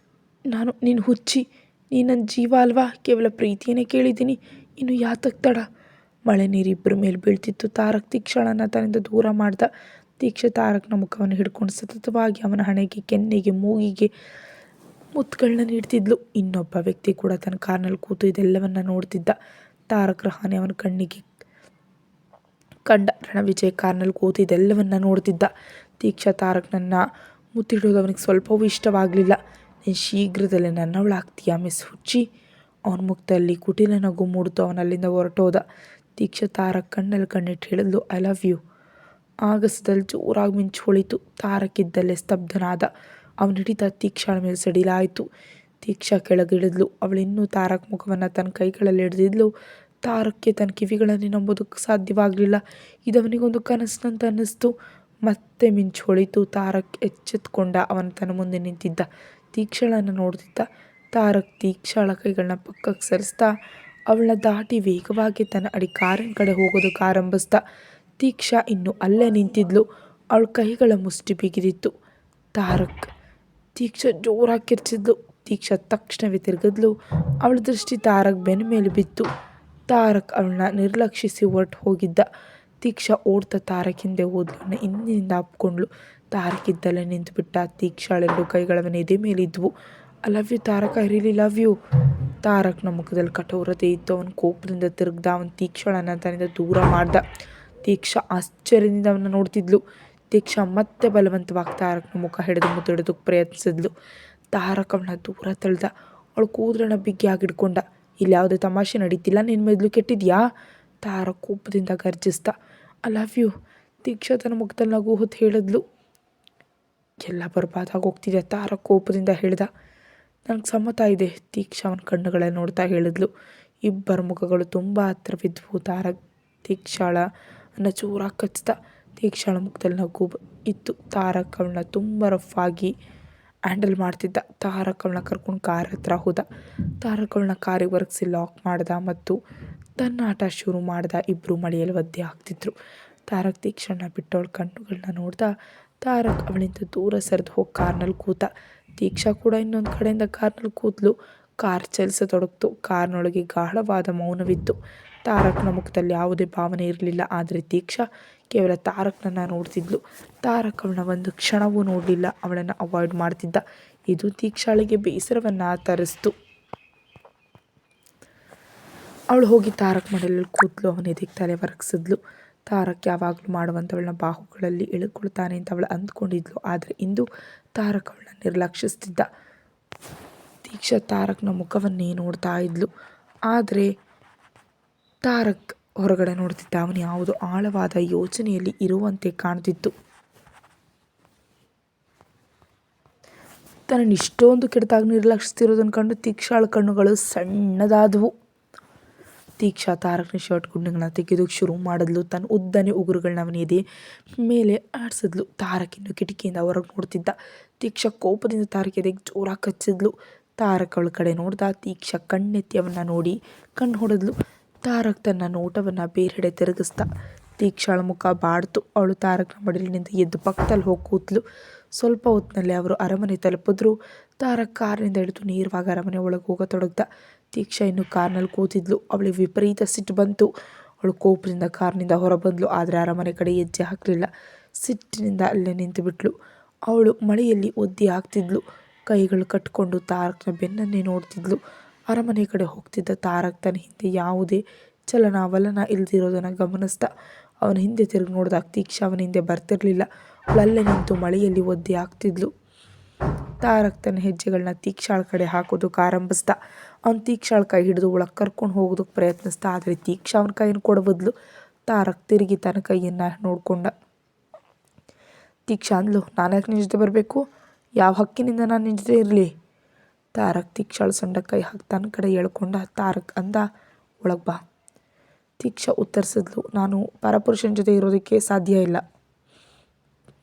ನೀನು ಹುಚ್ಚಿ, ನೀನು ನನ್ನ ಜೀವ ಅಲ್ವಾ? ಕೇವಲ ಪ್ರೀತಿಯನ್ನೇ ಕೇಳಿದ್ದೀನಿ, ಇನ್ನು ಯಾತಕ್ಕೆ ತಡ? ಮಳೆ ನೀರಿಬ್ಬರ ಮೇಲೆ ಬೀಳ್ತಿತ್ತು. ತಾರಕ್ ತೀಕ್ಷಳನ್ನು ತನ್ನಿಂದ ದೂರ ಮಾಡ್ದ. ತೀಕ್ಷ ತಾರಕ್ನ ಮುಖವನ್ನು ಹಿಡ್ಕೊಂಡು ಸತತವಾಗಿ ಅವನ ಹಣೆಗೆ, ಕೆನ್ನೆಗೆ, ಮೂಗಿಗೆ ಮುತ್ತುಗಳನ್ನ ನೀಡ್ತಿದ್ಲು. ಇನ್ನೊಬ್ಬ ವ್ಯಕ್ತಿ ಕೂಡ ತನ್ನ ಕಾರ್ನಲ್ಲಿ ಕೂತು ಇದೆಲ್ಲವನ್ನ ನೋಡ್ತಿದ್ದ. ತಾರಕ್ ರಹಾನೆ ಅವನ ಕಣ್ಣಿಗೆ ಕಂಡ. ರಣವಿಜಯ್ ಕಾರ್ನಲ್ಲಿ ಕೂತು ಇದೆಲ್ಲವನ್ನ ನೋಡ್ತಿದ್ದ. ತೀಕ್ಷಾ ತಾರಕ್ನನ್ನು ಮುತ್ತಿಡೋದು ಅವನಿಗೆ ಸ್ವಲ್ಪವೂ ಇಷ್ಟವಾಗಲಿಲ್ಲ. ನೀನು ಶೀಘ್ರದಲ್ಲೇ ನನ್ನವಳಾಗ್ತೀಯಾ ಮಿಸ್ ಹುಚ್ಚಿ? ಅವನ ಮುಖದಲ್ಲಿ ಕುಟಿಲ ನಗು ಮೂಡಿತು. ಅವನಲ್ಲಿಂದ ಹೊರಟೋದ. ತೀಕ್ಷಾ ತಾರಕ್ ಕಣ್ಣಲ್ಲಿ ಕಣ್ಣಿಟ್ಟು ಹೇಳಿದ್ಲು, ಐ ಲವ್ ಯು. ಆಗಸದಲ್ಲಿ ಜೋರಾಗಿ ಮಿಂಚು ಹೊಳಿತು. ತಾರಕ್ಕಿದ್ದಲ್ಲೇ ಸ್ತಬ್ಧನಾದ. ಅವನ ಹಿಡಿತ ತೀಕ್ಷಳ ಮೇಲೆ ಸಡಿಲಾಯಿತು. ತೀಕ್ಷಾ ಕೆಳಗಿಳಿದ್ಲು. ಅವಳಿನ್ನೂ ತಾರಕ್ ಮುಖವನ್ನು ತನ್ನ ಕೈಗಳಲ್ಲಿ ಹಿಡಿದಿದ್ಲು. ತಾರಕ್ಗೆ ತನ್ನ ಕಿವಿಗಳಲ್ಲಿ ನಂಬೋದಕ್ಕೆ ಸಾಧ್ಯವಾಗಲಿಲ್ಲ. ಇದವನಿಗೊಂದು ಕನಸಿನಂತ ಅನ್ನಿಸ್ತು. ಮತ್ತೆ ಮಿಂಚು ಹೊಳಿತು. ತಾರಕ್ ಎಚ್ಚೆತ್ಕೊಂಡ. ಅವನು ತನ್ನ ಮುಂದೆ ನಿಂತಿದ್ದ. ತೀಕ್ಷಳನ್ನು ನೋಡ್ತಿದ್ದ. ತಾರಕ್ ತೀಕ್ಷಳ ಕೈಗಳನ್ನ ಪಕ್ಕಕ್ಕೆ ಸರಿಸ್ತಾ ಅವಳನ್ನ ದಾಟಿ ವೇಗವಾಗಿ ತನ್ನ ಅಡಿ ಕಾರಿನ ಕಡೆ ಹೋಗೋದಕ್ಕೆ ಆರಂಭಿಸ್ದ. ತೀಕ್ಷಾ ಇನ್ನು ಅಲ್ಲೇ ನಿಂತಿದ್ಲು. ಅವಳ ಕೈಗಳ ಮುಷ್ಟಿ ಬಿಗಿದಿತ್ತು. ತಾರಕ್. ತೀಕ್ಷಾ ಜೋರಾಗಿ ಕಿರ್ಚಿದ್ಲು. ತೀಕ್ಷಾ ತಕ್ಷಣವೇ ತಿರುಗಿದ್ಲು. ಅವಳ ದೃಷ್ಟಿ ತಾರಕ್ ಬೆನ್ನ ಮೇಲೆ ಬಿತ್ತು. ತಾರಕ್ ಅವಳನ್ನ ನಿರ್ಲಕ್ಷಿಸಿ ಹೊರಟು ಹೋಗಿದ್ದ. ತೀಕ್ಷಾ ಓಡ್ತಾ ತಾರಕ್ ಹಿಂದೆ ಹೋದ್ಲು. ಹಿಂದಿನಿಂದ ಅಪ್ಕೊಂಡ್ಳು. ತಾರಕ್ ಇದ್ದಲ್ಲೇ ನಿಂತುಬಿಟ್ಟ. ತೀಕ್ಷಳೆರಡು ಕೈಗಳವನ ಎದೆ ಮೇಲಿದ್ವು. I love you Tarak, I really love you. ತಾರಕ್ನ ಮುಖದಲ್ಲಿ ಕಠೋರತೆ ಇತ್ತು. ಅವನ ಕೋಪದಿಂದ ತಿರುಗ್ದ. ಅವನು ತೀಕ್ಷಳನ್ನು ತನ್ನಿಂದ ದೂರ ಮಾಡ್ದ. ತೀಕ್ಷಾ ಆಶ್ಚರ್ಯದಿಂದ ಅವನ್ನ ನೋಡ್ತಿದ್ಲು. ತೀಕ್ಷಾ ಮತ್ತೆ ಬಲವಂತವಾಗಿ ತಾರಕ್ನ ಮುಖ ಹಿಡಿದು ಮುತ್ತಿಡೋದಕ್ಕೆ ಪ್ರಯತ್ನಿಸಿದ್ಲು. ತಾರಕ್ ಅವಳನ್ನ ದೂರ ತಳ್ದ. ಅವಳು ಕೂದಲನ್ನ ಬಿಗಿಯಾಗಿ ಹಿಡ್ಕೊಂಡ. ಇಲ್ಲಿ ಯಾವುದೇ ತಮಾಷೆ ನಡೀತಿಲ್ಲ, ನಿನ್ನ ಮೆದುಳು ಕೆಟ್ಟಿದ್ಯಾ? ತಾರಕ್ ಕೋಪದಿಂದ ಗರ್ಜಿಸ್ದ. I love you. ತೀಕ್ಷಾ ತನ್ನ ಮುಖದಲ್ಲಿ ನಗು ಹೊತ್ತು ಹೇಳಿದ್ಲು. ಎಲ್ಲ ಬರ್ಬಾದಾಗಿ ಹೋಗ್ತಿದೆ, ತಾರಕ್ ಕೋಪದಿಂದ ಹೇಳ್ದ. ನನಗೆ ಸಮ್ಮತ ಇದೆ, ತೀಕ್ಷಾ ಅವನ ಕಣ್ಣುಗಳಲ್ಲಿ ನೋಡ್ತಾ ಹೇಳಿದ್ಲು. ಇಬ್ಬರ ಮುಖಗಳು ತುಂಬ ಹತ್ತಿರವಿದ್ವು. ತಾರಕ್ ತೀಕ್ಷಳನ್ನು ಜೋರಾಗಿ ಕಚ್ಚಿದ. ತೀಕ್ಷಳ ಮುಖದಲ್ಲಿ ನಗು ಇತ್ತು. ತಾರಕ್ ಅವಳನ್ನ ತುಂಬ ರಫ್ ಆಗಿ ಹ್ಯಾಂಡಲ್ ಮಾಡ್ತಿದ್ದ. ತಾರಕ್ ಅವಳನ್ನ ಕರ್ಕೊಂಡು ಕಾರ್ ಹತ್ರ ಹೋದ. ತಾರಕ್ ಅವಳನ್ನ ಕಾರಿಗೆ ಒರಗಿಸಿ ಲಾಕ್ ಮಾಡ್ದ ಮತ್ತು ತನ್ನ ಆಟ ಶುರು ಮಾಡ್ದ. ಇಬ್ಬರು ಮಳೆಯಲ್ಲಿ ಒದ್ದೆ ಆಗ್ತಿದ್ರು. ತಾರಕ್ ತೀಕ್ಷಳನ್ನ ಬಿಟ್ಟು ಅವಳ ಕಣ್ಣುಗಳನ್ನ ನೋಡ್ದ. ತಾರಕ್ ಅವಳಿಂದ ದೂರ ಸರಿದು ಹೋಗಿ ಕಾರ್ನಲ್ಲಿ ಕೂತ. ದೀಕ್ಷಾ ಕೂಡ ಇನ್ನೊಂದು ಕಡೆಯಿಂದ ಕಾರ್ನಲ್ಲಿ ಕೂತ್ಲು. ಕಾರ್ ಚಲಿಸತೊಡಗಿತು. ಕಾರ್ನೊಳಗೆ ಗಾಢವಾದ ಮೌನವಿತ್ತು. ತಾರಕ್ನ ಮುಖದಲ್ಲಿ ಯಾವುದೇ ಭಾವನೆ ಇರಲಿಲ್ಲ. ಆದರೆ ದೀಕ್ಷಾ ಕೇವಲ ತಾರಕ್ನನ್ನು ನೋಡ್ತಿದ್ಲು. ತಾರಕ್ ಅವಳನ್ನ ಒಂದು ಕ್ಷಣವೂ ನೋಡಲಿಲ್ಲ. ಅವಳನ್ನು ಅವಾಯ್ಡ್ ಮಾಡ್ತಿದ್ದ. ಇದು ದೀಕ್ಷಾಳಿಗೆ ಬೇಸರವನ್ನು ತರಿಸ್ತು. ಅವಳು ಹೋಗಿ ತಾರಕ್ ಮನೆಯಲ್ಲಿ ಕೂತ್ಲು. ಅವನ ಎದೆಗೆ ತಲೆ ಒರಗಿಸಿದ್ಲು. ತಾರಕ್ ಯಾವಾಗಲೂ ಮಾಡುವಂಥವಳನ್ನ ಬಾಹುಗಳಲ್ಲಿ ಇಳ್ಕೊಳ್ತಾನೆ ಅಂತ ಅವಳು ಅಂದ್ಕೊಂಡಿದ್ಲು. ಆದರೆ ಇಂದು ತಾರಕ್ ಅವಳನ್ನ ನಿರ್ಲಕ್ಷಿಸ್ತಿದ್ದ. ದೀಕ್ಷಾ ತಾರಕ್ನ ಮುಖವನ್ನೇ ನೋಡ್ತಾ ಇದ್ಲು. ಆದರೆ ತಾರಕ್ ಹೊರಗಡೆ ನೋಡ್ತಿದ್ದ. ಅವನು ಯಾವುದೋ ಆಳವಾದ ಯೋಚನೆಯಲ್ಲಿ ಇರುವಂತೆ ಕಾಣ್ತಿತ್ತು. ತನ್ನನ್ನು ಇಷ್ಟೊಂದು ಕೆಟ್ಟದಾಗಿ ನಿರ್ಲಕ್ಷಿಸ್ತಿರೋದನ್ನು ಕಂಡು ದೀಕ್ಷಾಳ ಕಣ್ಣುಗಳು ಸಣ್ಣದಾದವು. ದೀಕ್ಷಾ ತಾರಕ್ನ ಶರ್ಟ್ ಗುಂಡಿಗಳನ್ನ ತೆಗೆಯೋದಕ್ಕೆ ಶುರು ಮಾಡಿದ್ಲು. ತನ್ನ ಉದ್ದನೆ ಉಗುರುಗಳನ್ನ ಅವನ ಎದೆ ಮೇಲೆ ಆಡಿಸಿದ್ಲು. ತಾರಕ್ ಇನ್ನು ಕಿಟಕಿಯಿಂದ ಹೊರಗೆ ನೋಡ್ತಿದ್ದ. ದೀಕ್ಷಾ ಕೋಪದಿಂದ ತಾರಕ್ ಎದೆಗೆ ಜೋರಾಗಿ ಕಚ್ಚಿದ್ಲು. ತಾರಕ್ ಅವಳ ಕಡೆ ನೋಡ್ದ. ದೀಕ್ಷಾ ಕಣ್ಣೆತ್ತಿ ಅವನ್ನ ನೋಡಿ ಕಣ್ಣು ಹೊಡೆದ್ಲು. ತಾರಕ್ ತನ್ನ ನೋಟವನ್ನು ಬೇರೆಡೆ ತಿರುಗಿಸ್ದ. ದೀಕ್ಷಾಳ ಮುಖ ಬಾಡ್ತು. ಅವಳು ತಾರಕ್ನ ಮಡಿಲಿನಿಂದ ಎದ್ದು ಪಕ್ಕದಲ್ಲಿ ಹೋಗಿ ಕೂತ್ಲು. ಸ್ವಲ್ಪ ಹೊತ್ತಿನಲ್ಲಿ ಅವರು ಅರಮನೆ ತಲುಪಿದ್ರು. ತಾರಕ್ ಕಾರಿನಿಂದ ಇಳಿದು ನೇರವಾಗಿ ಅರಮನೆ ಒಳಗೆ ಹೋಗತೊಡಗ್ದ. ದೀಕ್ಷಾ ಇನ್ನು ಕಾರ್ನಲ್ಲಿ ಕೂತಿದ್ಲು. ಅವಳಿಗೆ ವಿಪರೀತ ಸಿಟ್ಟು ಬಂತು. ಅವಳು ಕೋಪದಿಂದ ಕಾರ್ನಿಂದ ಹೊರಬಂದ್ಲು. ಆದರೆ ಅರಮನೆ ಕಡೆ ಹೆಜ್ಜೆ ಹಾಕಲಿಲ್ಲ. ಸಿಟ್ಟಿನಿಂದ ಅಲ್ಲೇ ನಿಂತು ಬಿಟ್ಲು. ಅವಳು ಮಳೆಯಲ್ಲಿ ಒದ್ದೆ ಆಗ್ತಿದ್ಲು. ಕೈಗಳು ಕಟ್ಟಿಕೊಂಡು ತಾರಕ್ನ ಬೆನ್ನನ್ನೇ ನೋಡ್ತಿದ್ಲು. ಅರಮನೆ ಕಡೆ ಹೋಗ್ತಿದ್ದ ತಾರಕ್ ತನ್ನ ಹಿಂದೆ ಯಾವುದೇ ಚಲನವಲನ ಇಲ್ದಿರೋದನ್ನು ಗಮನಿಸ್ದ. ಅವನ ಹಿಂದೆ ತಿರುಗಿ ನೋಡಿದಾಗ ದೀಕ್ಷಾ ಅವನ ಹಿಂದೆ ಬರ್ತಿರ್ಲಿಲ್ಲ. ಅವಳಲ್ಲೇ ನಿಂತು ಮಳೆಯಲ್ಲಿ ಒದ್ದೆ ಆಗ್ತಿದ್ಲು. ತಾರಕ್ ತನ್ನ ಹೆಜ್ಜೆಗಳನ್ನ ದೀಕ್ಷಾಳ ಕಡೆ ಹಾಕೋದಕ್ಕೆ ಆರಂಭಿಸ್ದ. ಅವನು ದೀಕ್ಷಾಳ ಕೈ ಹಿಡಿದು ಒಳಗೆ ಕರ್ಕೊಂಡು ಹೋಗೋದಕ್ಕೆ ಪ್ರಯತ್ನಿಸ್ದ. ಆದರೆ ದೀಕ್ಷಾ ಅವನ ಕೈಯನ್ನು ಕೊಡಬದ್ಲು. ತಾರಕ್ ತಿರುಗಿ ತನ್ನ ಕೈಯನ್ನು ನೋಡ್ಕೊಂಡ. ದೀಕ್ಷಾ ಅಂದ್ಲು, ನಾನು ಯಾಕೆ ನಿನ್ನ ಜೊತೆ ಬರಬೇಕು? ಯಾವ ಹಕ್ಕಿನಿಂದ ನಾನು ನಿನ್ನ ಜೊತೆ ಇರಲಿ? ತಾರಕ್ ದೀಕ್ಷಾಳ ಸೊಂಡ ಕೈ ಹಾಕಿ ತನ್ನ ಕಡೆ ಎಳ್ಕೊಂಡ. ತಾರಕ್ ಅಂದ, ಒಳಗೆ ಬಾ. ದೀಕ್ಷಾ ಉತ್ತರಿಸಿದ್ಲು, ನಾನು ಪರಪುರುಷನ ಜೊತೆ ಇರೋದಕ್ಕೆ ಸಾಧ್ಯ ಇಲ್ಲ.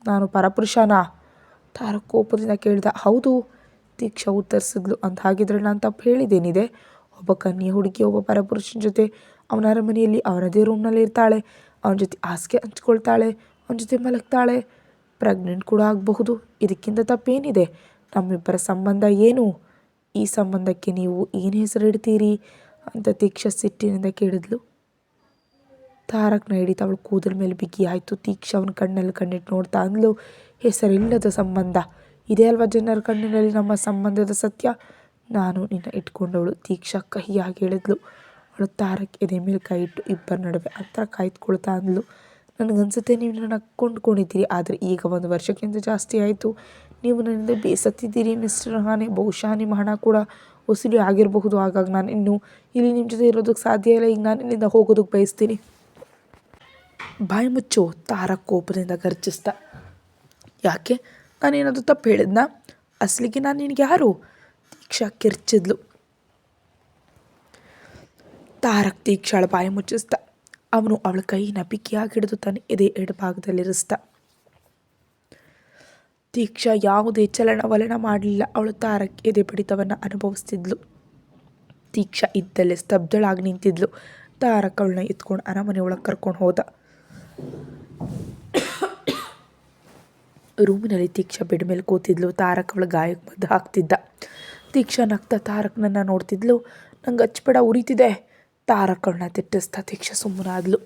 ನಾನು ಪರಪುರುಷನಾ? ತಾರಕ್ ಕೋಪದಿಂದ ಕೇಳಿದ. ಹೌದು, ದೀಕ್ಷಾ ಉತ್ತರಿಸಿದ್ಲು. ಅಂತ ಹಾಗಿದ್ರೆ ನಾನು ತಪ್ಪು ಹೇಳಿದ್ದೇನಿದೆ? ಒಬ್ಬ ಕನ್ಯೆ ಹುಡುಗಿ ಒಬ್ಬ ಪರಪುರುಷನ ಜೊತೆ ಅವನ ಅರಮನೆಯಲ್ಲಿ ಅವನದೇ ರೂಮ್ನಲ್ಲಿ ಇರ್ತಾಳೆ. ಅವನ ಜೊತೆ ಹಾಸಿಗೆ ಹಂಚ್ಕೊಳ್ತಾಳೆ. ಅವನ ಜೊತೆ ಮಲಗ್ತಾಳೆ. ಪ್ರೆಗ್ನೆಂಟ್ ಕೂಡ ಆಗಬಹುದು. ಇದಕ್ಕಿಂತ ತಪ್ಪೇನಿದೆ? ನಮ್ಮಿಬ್ಬರ ಸಂಬಂಧ ಏನು? ಈ ಸಂಬಂಧಕ್ಕೆ ನೀವು ಏನು ಹೆಸರಿಡ್ತೀರಿ ಅಂತ ದೀಕ್ಷಾ ಸಿಟ್ಟಿನಿಂದ ಕೇಳಿದ್ಲು. ತಾರಕ್ನ ಹಿಡಿತ ಅವಳು ಕೂದಲ ಮೇಲೆ ಬಿಗಿ ಆಯಿತು. ದೀಕ್ಷಾ ಅವನ ಕಣ್ಣಲ್ಲಿ ಕಣ್ಣಿಟ್ಟು ನೋಡ್ತಾ ಅಂದ್ಲು, ಹೆಸರಿಲ್ಲದ ಸಂಬಂಧ. ಇದೇ ಅಲ್ವಾ ಜನರ ಕಣ್ಣಿನಲ್ಲಿ ನಮ್ಮ ಸಂಬಂಧದ ಸತ್ಯ? ನಾನು ನಿನ್ನ ಇಟ್ಕೊಂಡವಳು. ದೀಕ್ಷಾ ಕಹಿಯಾಗಿ ಹೇಳಿದ್ಲು. ಅವಳು ತಾರಕ್ ಎದೆ ಮೇಲೆ ಕೈ ಇಟ್ಟು ಇಬ್ಬರ ನಡುವೆ ಅಂತರ ಕಾಯ್ದುಕೊಳ್ತಾ ಅಂದ್ಲು, ನನಗನ್ಸುತ್ತೆ ನೀವು ನನ್ನ ಕೊಂಡ್ಕೊಂಡಿದ್ದೀರಿ. ಆದರೆ ಈಗ 1 ವರ್ಷಕ್ಕಿಂತ ಜಾಸ್ತಿ ಆಯಿತು. ನೀವು ನನ್ನಿಂದ ಬೇಸತ್ತಿದ್ದೀರಿ ಮಿಸ್ಟರ್ ಹಾನೆ. ಬಹುಶಃ ನಿಮ್ಮ ಹಣ ಕೂಡ ವಸೂಲಿ ಆಗಿರಬಹುದು. ಹಾಗಾಗಿ ನಾನು ಇನ್ನೂ ಇಲ್ಲಿ ನಿಮ್ಮ ಜೊತೆ ಇರೋದಕ್ಕೆ ಸಾಧ್ಯ ಇಲ್ಲ. ಈಗ ನಾನು ಇಲ್ಲಿಂದ ಹೋಗೋದಕ್ಕೆ ಬಯಸ್ತೀನಿ. ಬಾಯಿ ಮುಚ್ಚು, ತಾರಕ್ ಕೋಪದಿಂದ ಗರ್ಜಿಸ್ದ. ಯಾಕೆ? ನಾನೇನಾದರೂ ತಪ್ಪು ಹೇಳಿದ್ನಾ? ಅಸಲಿಗೆ ನಾನು ನಿನಗೆ ಯಾರು? ದೀಕ್ಷಾ ಕಿರ್ಚಿದ್ಲು. ತಾರಕ್ ದೀಕ್ಷಾಳ ಬಾಯಿ ಮುಚ್ಚಿಸ್ದ. ಅವನು ಅವಳ ಕೈಯಿನ ಬಿಗಿಯಾಗಿ ಹಿಡಿದು ತನ್ನ ಎದೆ ಎಡಭಾಗದಲ್ಲಿರಿಸ್ದ. ದೀಕ್ಷಾ ಯಾವುದೇ ಚಲನವಲನ ಮಾಡಲಿಲ್ಲ. ಅವಳು ತಾರಕ್ ಎದೆ ಬಡಿತವನ್ನು ಅನುಭವಿಸ್ತಿದ್ಲು. ದೀಕ್ಷಾ ಇದ್ದಲ್ಲೇ ಸ್ತಬ್ಧಳಾಗಿ ನಿಂತಿದ್ಲು. ತಾರಕ್ ಅವಳನ್ನ ಎತ್ಕೊಂಡು ಅರಮನೆ ಒಳಗೆ ಕರ್ಕೊಂಡು ಹೋದ. ರೂಮಿನಲ್ಲಿ ದೀಕ್ಷಾ ಬೆಡ್ ಮೇಲೆ ಕೂತಿದ್ಲು. ತಾರಕ್ ಅವಳ ಗಾಯಕ್ಕೆ ಮದ್ದು ಹಾಕ್ತಿದ್ದ. ದೀಕ್ಷಾ ನಗ್ತಾ ತಾರಕ್ನನ್ನು ನೋಡ್ತಿದ್ಲು. ನಂಗೆ ಹಚ್ಬೇಡ, ಉರಿತಿದೆ. ತಾರಕ್ ಅವಳನ್ನ ತಿಟ್ಟಿಸ್ತಾ. ದೀಕ್ಷಾ ಸುಮ್ಮನಾದ್ಲು.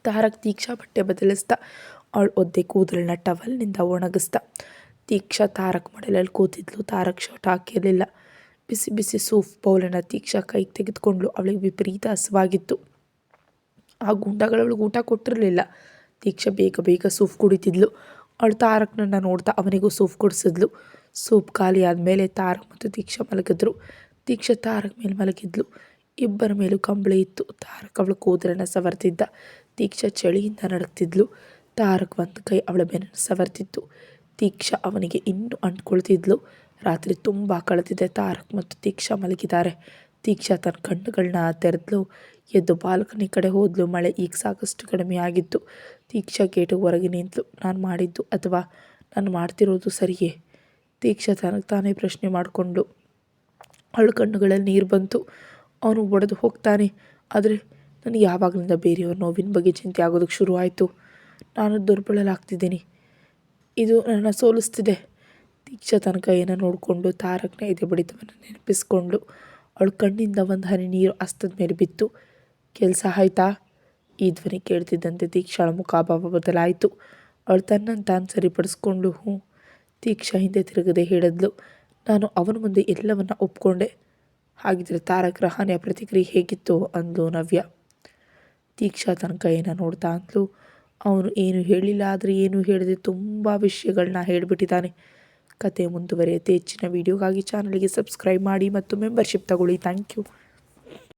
ತಾರಕ್ ದೀಕ್ಷಾ ಬಟ್ಟೆ ಬದಲಿಸ್ದ. ಅವಳು ಒದ್ದೆ ಕೂದಲನ್ನ ಟವಲ್ನಿಂದ ಒಣಗಿಸ್ದ. ದೀಕ್ಷಾ ತಾರಕ್ ಮಡಲಲ್ಲಿ ಕೂತಿದ್ಲು. ತಾರಕ್ ಶರ್ಟ್ ಹಾಕಿರಲಿಲ್ಲ. ಬಿಸಿ ಬಿಸಿ ಸೂಪ್ ಬೌಲನ್ನು ದೀಕ್ಷಾ ಕೈಗೆ ತೆಗೆದುಕೊಂಡ್ಲು. ಅವಳಿಗೆ ವಿಪರೀತ ಹಸಿವಾಗಿತ್ತು. ಆ ಗುಂಡಗಳು ಅವಳಿಗೆ ಊಟ ಕೊಟ್ಟಿರಲಿಲ್ಲ. ದೀಕ್ಷಾ ಬೇಗ ಬೇಗ ಸೂಪ್ ಕುಡಿತಿದ್ಲು. ಅವಳು ತಾರಕ್ನನ್ನು ನೋಡ್ತಾ ಅವನಿಗೂ ಸೂಪ್ ಕುಡಿಸಿದ್ಲು. ಸೂಪ್ ಖಾಲಿ ಆದಮೇಲೆ ತಾರಕ್ ಮತ್ತು ದೀಕ್ಷಾ ಮಲಗಿದ್ರು. ದೀಕ್ಷಾ ತಾರಕ್ ಮೇಲೆ ಮಲಗಿದ್ಲು. ಇಬ್ಬರ ಮೇಲೂ ಕಂಬಳಿ ಇತ್ತು. ತಾರಕ್ ಅವಳ ಕೂದಲನ್ನು ಸವರ್ತಿದ್ದ. ದೀಕ್ಷಾ ಚಳಿಯಿಂದ ನಡುಗ್ತಿದ್ಲು. ತಾರಕ್ ಒಂದು ಕೈ ಅವಳ ಬೆನ್ನನ್ನು ಸವರ್ತಿತ್ತು. ದೀಕ್ಷಾ ಅವನಿಗೆ ಇನ್ನೂ ಅಂಟ್ಕೊಳ್ತಿದ್ಲು. ರಾತ್ರಿ ತುಂಬ ಕಳೆದಿದೆ. ತಾರಕ್ ಮತ್ತು ದೀಕ್ಷಾ ಮಲಗಿದ್ದಾರೆ. ದೀಕ್ಷಾ ತನ್ನ ಕಣ್ಣುಗಳನ್ನ ತೆರೆದ್ಲು. ಎದ್ದು ಬಾಲ್ಕನಿ ಕಡೆ ಹೋದ್ಲು. ಮಳೆ ಈಗ ಸಾಕಷ್ಟು ಕಡಿಮೆ ಆಗಿತ್ತು. ದೀಕ್ಷಾ ಗೇಟಿಗೆ ಹೊರಗೆ ನಿಂತಳು. ನಾನು ಮಾಡಿದ್ದು ಅಥವಾ ನಾನು ಮಾಡ್ತಿರೋದು ಸರಿಯೇ? ದೀಕ್ಷಾ ತನಗೆ ತಾನೇ ಪ್ರಶ್ನೆ ಮಾಡಿಕೊಂಡು ಅವಳ ಕಣ್ಣುಗಳಲ್ಲಿ ನೀರು ಬಂತು. ಅವನು ಒಡೆದು ಹೋಗ್ತಾನೆ. ಆದರೆ ನನಗೆ ಯಾವಾಗಲಿಂದ ಬೇರೆಯವ್ರ ನೋವಿನ ಬಗ್ಗೆ ಚಿಂತೆ ಆಗೋದಕ್ಕೆ ಶುರು ಆಯಿತು. ನಾನು ದುರ್ಬಲಳಾಗ್ತಿದ್ದೀನಿ. ಇದು ನನ್ನ ಸೋಲಿಸ್ತಿದೆ. ದೀಕ್ಷಾ ತನ್ನ ಕೈಯನ್ನು ನೋಡಿಕೊಂಡು ತಾರಕ್ನ ಎದೆ ಬಡಿತವನ್ನು ನೆನಪಿಸ್ಕೊಂಡು ಅವಳ ಕಣ್ಣಿಂದ ಒಂದು ಹನಿ ನೀರು ಹಸ್ತದ ಮೇಲೆ ಬಿತ್ತು. ಕೆಲಸ ಆಯ್ತಾ? ಈ ಧ್ವನಿ ಕೇಳ್ತಿದ್ದಂತೆ ದೀಕ್ಷಾಳ ಮುಖಾಭಾವ ಬದಲಾಯಿತು. ಅವಳು ತನ್ನನ್ನು ತಾನು ಸರಿಪಡಿಸ್ಕೊಂಡು ಹ್ಞೂ. ದೀಕ್ಷಾ ಹಿಂದೆ ತಿರುಗದೆ ಹೇಳಿದ್ಲು, ನಾನು ಅವನ ಮುಂದೆ ಎಲ್ಲವನ್ನ ಒಪ್ಕೊಂಡೆ. ಹಾಗಿದ್ರೆ ತಾರಕ್ ರಹಾನೆಯ ಪ್ರತಿಕ್ರಿಯೆ ಹೇಗಿತ್ತು ಅಂದ್ಲು ನವ್ಯ. ದೀಕ್ಷಾ ತನ್ನ ಕೈಯನ್ನು ನೋಡ್ತಾ ಅಂದ್ಲು, ಅವನು ಏನು ಹೇಳಿಲ್ಲ, ಆದರೆ ಏನು ಹೇಳಿದೆ ತುಂಬ ವಿಷಯಗಳನ್ನ ಹೇಳಿಬಿಟ್ಟಿದ್ದಾನೆ. ಕತೆ ಮುಂದುವರಿಯುತ್ತೆ. ಹೆಚ್ಚಿನ ವೀಡಿಯೋಗಾಗಿ ಚಾನಲ್ಗೆ ಸಬ್ಸ್ಕ್ರೈಬ್ ಮಾಡಿ ಮತ್ತು ಮೆಂಬರ್ಶಿಪ್ ತಗೊಳ್ಳಿ. Thank you.